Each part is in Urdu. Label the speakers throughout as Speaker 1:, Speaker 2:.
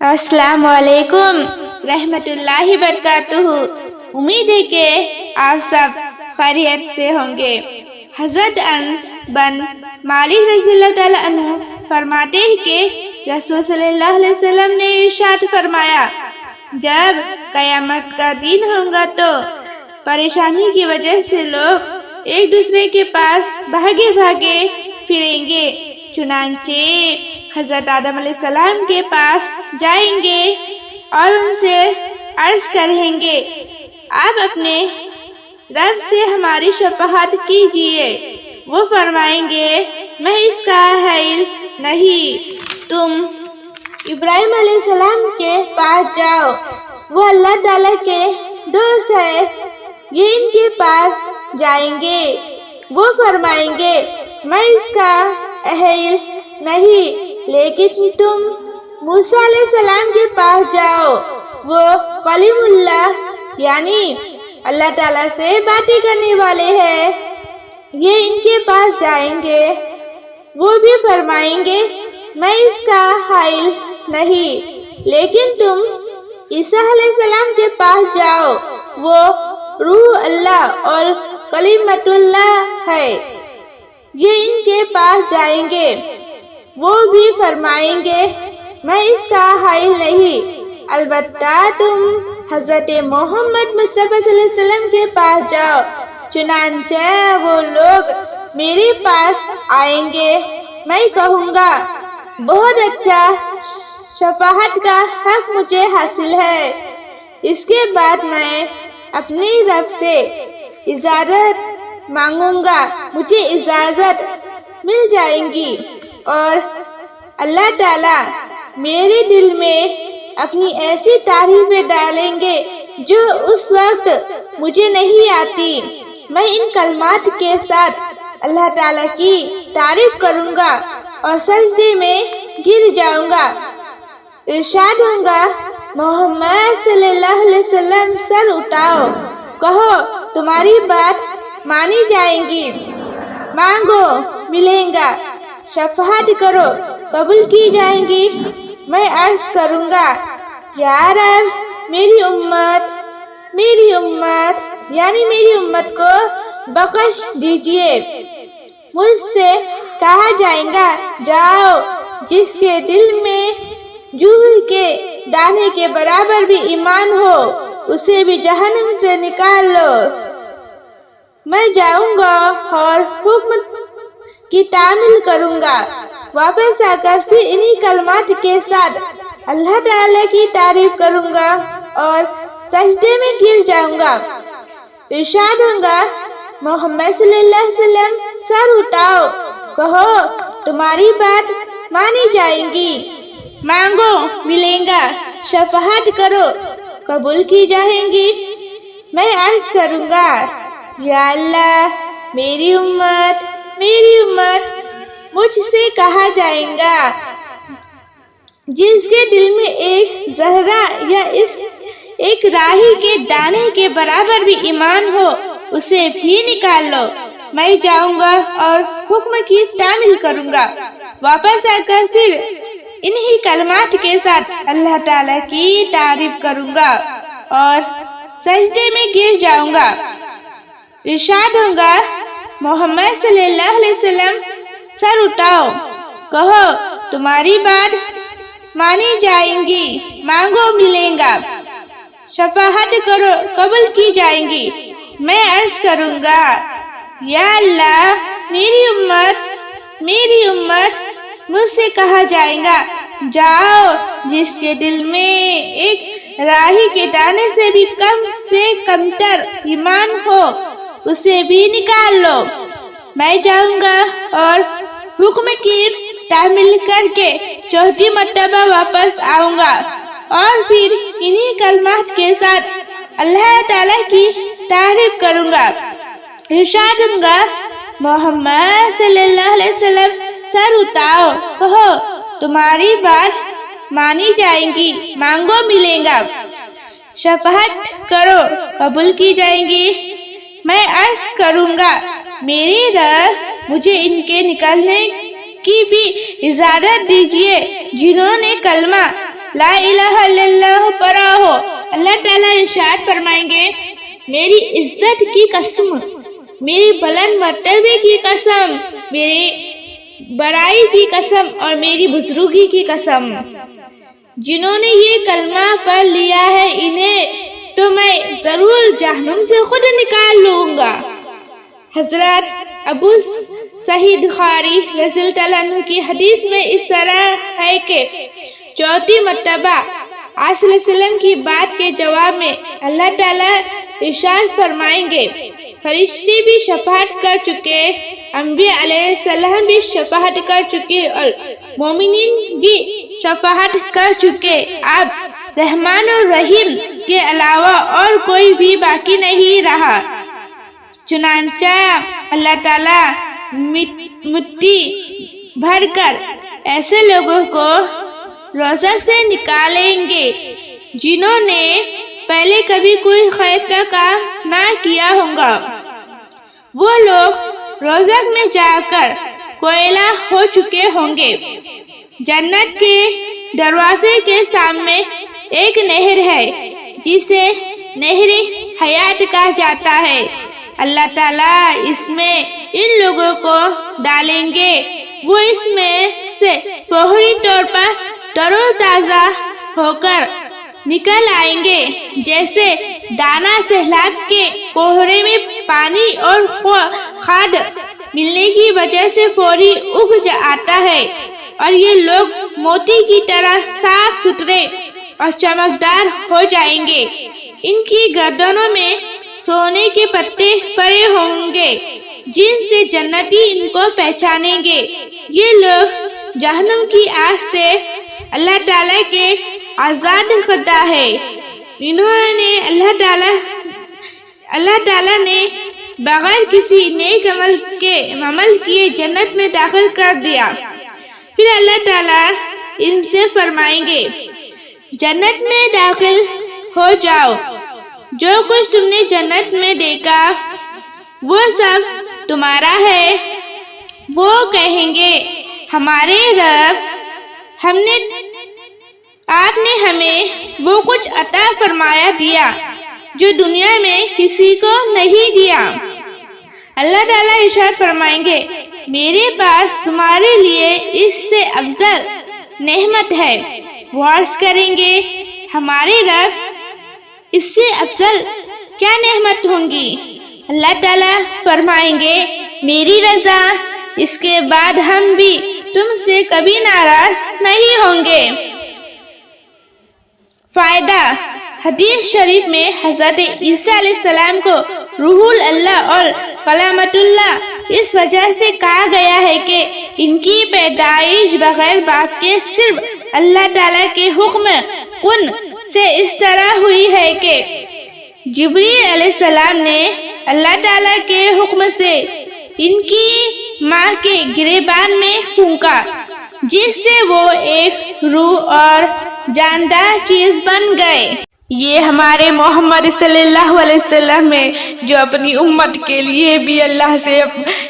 Speaker 1: السلام علیکم رحمت اللہ وبرکاتہ۔ امید ہے کہ آپ سب خیریت سے ہوں گے۔ حضرت انس بن مالک رضی اللہ تعالیٰ عنہ فرماتے ہیں کہ رسول صلی اللہ علیہ وسلم نے ارشاد فرمایا، جب قیامت کا دن ہوگا تو پریشانی کی وجہ سے لوگ ایک دوسرے کے پاس بھاگے بھاگے پھریں گے، چنانچہ حضرت آدم علیہ السلام کے پاس جائیں گے اور ان سے عرض کریں گے، آپ اپنے رب سے ہماری شفاعت کیجیے۔ وہ فرمائیں گے، میں اس کا اہل نہیں، تم ابراہیم علیہ السلام کے پاس جاؤ، وہ اللہ تعالیٰ کے دوست ہے۔ یہ ان کے پاس جائیں گے، وہ فرمائیں گے، میں اس کا اہل نہیں، لیکن تم موسیٰ علیہ السلام کے پاس جاؤ، وہ کلیم اللہ یعنی اللہ تعالیٰ سے باتیں کرنے والے ہیں۔ یہ ان کے پاس جائیں گے، وہ بھی فرمائیں گے، میں اس کا حائل نہیں، لیکن تم عیسیٰ علیہ السلام کے پاس جاؤ، وہ روح اللہ اور کلمۃ اللہ ہے۔ یہ ان کے پاس جائیں گے، وہ بھی فرمائیں گے، میں اس کا حائل نہیں، البتہ تم حضرت محمد مصطفیٰ صلی اللہ علیہ وسلم کے پاس جاؤ، چنانچہ وہ لوگ میرے پاس آئیں گے، میں کہوں گا، بہت اچھا، شفاعت کا حق مجھے حاصل ہے۔ اس کے بعد میں اپنے رب سے اجازت مانگوں گا، مجھے اجازت مل جائے گی اور اللہ تعالیٰ میرے دل میں اپنی ایسی تعریفیں ڈالیں گے جو اس وقت مجھے نہیں آتی۔ میں ان کلمات کے ساتھ اللہ تعالیٰ کی تعریف کروں گا اور سجدے میں گر جاؤں گا، ارشاد ہوگا، محمد صلی اللہ علیہ وسلم سر اٹھاؤ، کہو تمہاری بات مانی جائے گی، مانگو ملے گا، شفاعت کرو قبول کی جائیں گی۔ میں عرض کروں گا، یا رب، میری امت یعنی میری امت کو بخش دیجئے۔ مجھ سے کہا جائے گا، جاؤ، جس کے دل میں جوہر کے دانے کے برابر بھی ایمان ہو، اسے بھی جہنم سے نکال لو۔ میں جاؤں گا اور حکم کی تعمیل کروں گا، واپس آ کر پھر انہی کلمات کے ساتھ اللہ تعالیٰ کی تعریف کروں گا اور سجدے میں گر جاؤں گا، ارشاد ہوگا، محمد صلی اللہ علیہ وسلم سر اٹھاؤ، کہو تمہاری بات مانی جائے گی، مانگو ملے گا، شفاعت کرو قبول کی جائے گی۔ میں عرض کروں گا، یا اللہ، میری امت مجھ سے کہا جائے گا، جس کے دل میں ایک ذرہ یا ایک راہی کے دانے کے برابر بھی ایمان ہو، اسے بھی نکال لو۔ میں جاؤں گا اور حکم کی تعمیل کروں گا، واپس آ کر پھر انہی کلمات کے ساتھ اللہ تعالیٰ کی تعریف کروں گا اور سجدے میں گر جاؤں گا، ارشاد ہوگا، محمد صلی اللہ علیہ وسلم سر اٹھاؤ، کہو تمہاری بات مانی جائے گی، مانگو ملے گا، شفاعت کرو قبول کی جائے گی۔ میں عرض کروں گا، یا اللہ، میری امت مجھ سے کہا جائے گا، جاؤ، جس کے دل میں ایک راہی کے دانے سے بھی کمتر ایمان ہو، اسے بھی نکال لو۔ میں جاؤں گا اور حکم کی تعمیل کر کے چوتھی مرتبہ واپس آؤں گا اور پھر انہی کلمات کے ساتھ اللہ تعالیٰ کی تعریف کروں گا، ارشاد ہوگا، محمد صلی اللہ علیہ وسلم سر اٹھاؤ، کہو تمہاری بات مانی جائے گی، مانگو ملے گا، شفاعت کرو قبول کی جائے گی۔ میں عرض کروں گا، میرے رب، مجھے ان کے نکلنے کی بھی اجازت دیجیے جنہوں نے کلمہ لا الہ الا اللہ پڑھا ہو۔ اللہ تعالیٰ ارشاد فرمائیں گے میری عزت کی قسم، میری بلند مرتبے کی قسم، میری بڑائی کی قسم اور میری بزرگی کی قسم، جنہوں نے یہ کلمہ پڑھ لیا ہے انہیں تو میں ضرور جہنم سے خود نکال لوں گا۔ حضرت ابو سعید خدری رضی اللہ عنہ کی حدیث میں اس طرح ہے کہ چوتھی مرتبہ آپ صلی اللہ علیہ وسلم کی بات کے جواب میں اللہ تعالیٰ ارشاد فرمائیں گے فرشتے بھی شفاعت کر چکے، انبیاء علیہ السلام بھی شفاعت کر چکے اور مومنین بھی شفاعت کر چکے، اب رحمان الرحیم کے علاوہ اور کوئی بھی باقی نہیں رہا۔ چنانچہ اللہ تعالیٰ مٹی بھر کر ایسے لوگوں کو روزہ سے نکالیں گے جنہوں نے پہلے کبھی کوئی خیر کا کام نہ کیا ہوگا۔ وہ لوگ روزہ میں جا کر کوئلہ ہو چکے ہوں گے۔ جنت کے دروازے کے سامنے ایک نہر ہے جسے نہر حیات کہا جاتا ہے۔ اللہ تعالیٰ اس میں ان لوگوں کو ڈالیں گے، وہ اس میں سے فوری طور پر تر و تازہ ہو کر نکل آئیں گے، جیسے دانہ سیلاب کے کوہرے میں پانی اور کھاد ملنے کی وجہ سے فوری اگ آتا ہے، اور یہ لوگ موتی کی طرح صاف ستھرے اور چمکدار ہو جائیں گے۔ ان کی گردنوں میں سونے کے پتے پڑے ہوں گے جن سے جنتی ان کو پہچانیں گے۔ یہ لوگ جہنم کی آگ سے اللہ تعالیٰ کے آزاد کردہ ہے، انہوں نے اللہ تعالیٰ نے بغیر کسی نیک عمل کیے جنت میں داخل کر دیا۔ پھر اللہ تعالیٰ ان سے فرمائیں گے جنت میں داخل ہو جاؤ، جو کچھ تم نے جنت میں دیکھا وہ سب تمہارا ہے۔ وہ کہیں گے ہمارے رب، آپ نے ہمیں وہ کچھ عطا فرمایا دیا جو دنیا میں کسی کو نہیں دیا۔ اللہ تعالیٰ ارشاد فرمائیں گے میرے پاس تمہارے لیے اس سے افضل نعمت ہے۔ وہ عرض کریں گے ہمارے رب اس سے افضل کیا نعمت ہوں گی؟ اللہ تعالیٰ فرمائیں گے میری رضا، اس کے بعد ہم بھی تم سے کبھی ناراض نہیں ہوں گے۔ فائدہ، حدیث شریف میں حضرت عیسیٰ علیہ السلام کو روح اللہ اور کلمۃ اللہ اس وجہ سے کہا گیا ہے کہ ان کی پیدائش بغیر باپ کے صرف اللہ تعالیٰ کے حکم کن سے اس طرح ہوئی ہے کہ جبریل علیہ السلام نے اللہ تعالیٰ کے حکم سے ان کی ماں کے گریبان میں پھونکا، جس سے وہ ایک روح اور جاندار چیز بن گئے۔ یہ ہمارے محمد صلی اللہ علیہ وسلم میں جو اپنی امت کے لیے بھی اللہ سے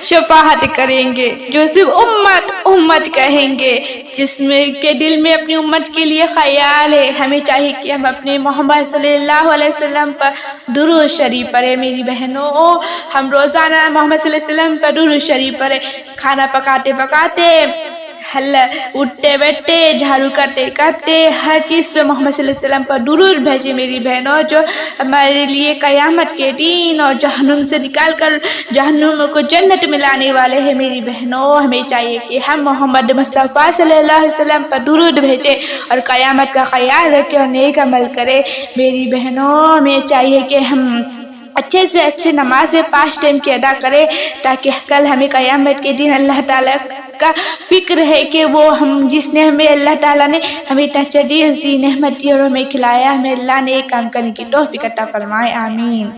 Speaker 1: شفاعت کریں گے، جو صرف امت امت کہیں گے، جس میں کے دل میں اپنی امت کے لیے خیال ہے۔ ہمیں چاہیے کہ ہم اپنے محمد صلی اللہ علیہ وسلم پر درود شریف پڑھیں۔ میری بہنوں، ہم روزانہ محمد صلی اللہ علیہ وسلم پر درود شریف پڑھیں، کھانا پکاتے پکاتے، اٹھتے بیٹھتے، جھاڑو کرتے کرتے، ہر چیز پہ محمد صلی اللہ علیہ وسلم پر درود بھیجے میری بہنوں، جو ہمارے لیے قیامت کے دن اور جہنم سے نکال کر جہنم کو جنت میں لانے والے ہیں۔ میری بہنوں، ہمیں چاہیے کہ ہم محمد مصطفیٰ صلی اللہ علیہ وسلم پر درود بھیجے اور قیامت کا خیال رکھے اور نیک عمل کرے۔ میری بہنوں، ہمیں چاہیے کہ ہم اچھے سے اچھے نمازیں 5 ٹائم کی ادا کرے، تاکہ کل ہمیں قیامت کے دن اللہ تعالیٰ کا فکر ہے کہ وہ جس نے ہمیں اللہ تعالیٰ نے ہمیں اتنا چیز دی، نعمت دی اور ہمیں کھلایا، ہمیں اللہ نے ایک کام کرنے کی توفیق عطا فرمائے۔ آمین۔